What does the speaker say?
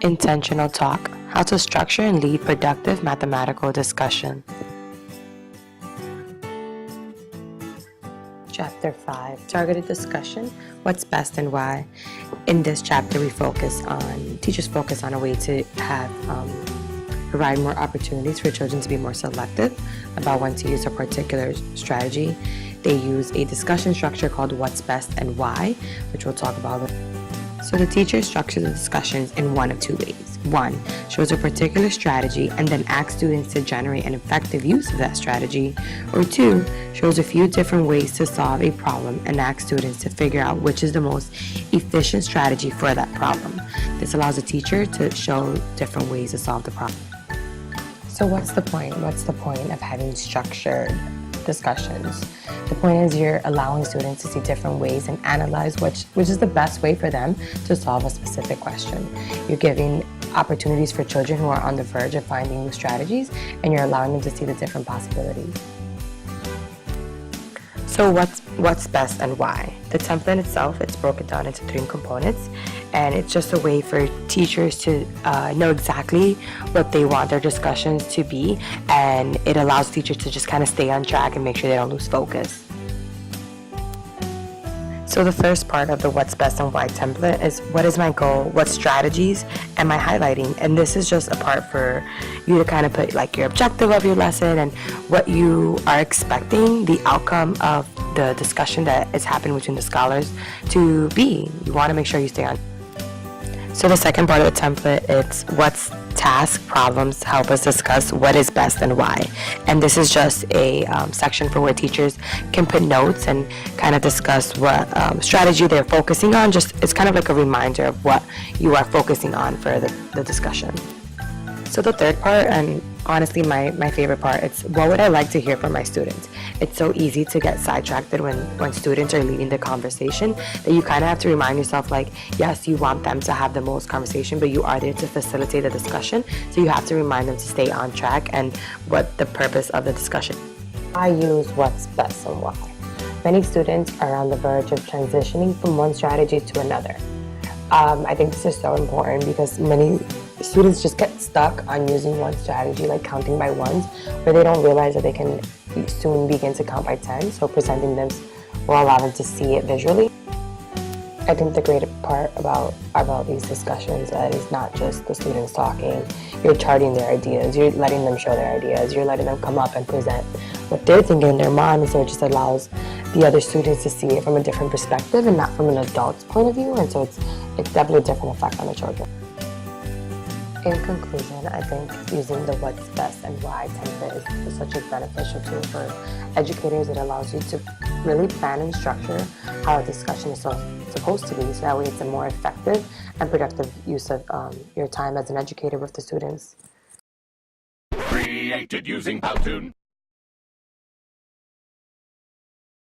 Intentional talk: how to structure and lead productive mathematical discussion. Chapter 5, Targeted Discussion, What's Best and Why. In this chapter, teachers focus on a way to provide more opportunities for children to be more selective about when to use a particular strategy. They use a discussion structure called What's Best and Why, which we'll talk about. So the teacher structures the discussions in one of two ways. 1, shows a particular strategy and then asks students to generate an effective use of that strategy. Or 2, shows a few different ways to solve a problem and asks students to figure out which is the most efficient strategy for that problem. This allows the teacher to show different ways to solve the problem. So what's the point? What's the point of having structured discussions? The point is you're allowing students to see different ways and analyze which is the best way for them to solve a specific question. You're giving opportunities for children who are on the verge of finding new strategies, and you're allowing them to see the different possibilities. So what's best and why? The template itself, it's broken down into 3 components, and it's just a way for teachers to know exactly what they want their discussions to be, and it allows teachers to just kind of stay on track and make sure they don't lose focus. So the first part of the What's Best and Why template is what is my goal, what strategies am I highlighting, and this is just a part for you to kind of put like your objective of your lesson and what you are expecting the outcome of the discussion that is happening between the scholars to be. You want to make sure you stay on. So the second part of the template, it's what's task problems to help us discuss what is best and why. And this is just a section for where teachers can put notes and kind of discuss what strategy they're focusing on. It's kind of like a reminder of what you are focusing on for the discussion. So the third part, and honestly my favorite part, it's what would I like to hear from my students. It's so easy to get sidetracked when students are leading the conversation that you kind of have to remind yourself, like, yes, you want them to have the most conversation, but you are there to facilitate the discussion, so you have to remind them to stay on track and what the purpose of the discussion. I use what's best and why. Many students are on the verge of transitioning from one strategy to another. I think this is so important because many students just get stuck on using one strategy, like counting by ones, where they don't realize that they can soon begin to count by 10, so presenting them will allow them to see it visually. I think the great part about these discussions is not just the students talking. You're charting their ideas, you're letting them show their ideas, you're letting them come up and present what they're thinking in their mind, so it just allows the other students to see it from a different perspective and not from an adult's point of view, and so it's definitely a different effect on the children. In conclusion, I think using the What's Best and Why template is such a beneficial tool for educators. It allows you to really plan and structure how a discussion is supposed to be, so that way it's a more effective and productive use of your time as an educator with the students. Created using Powtoon.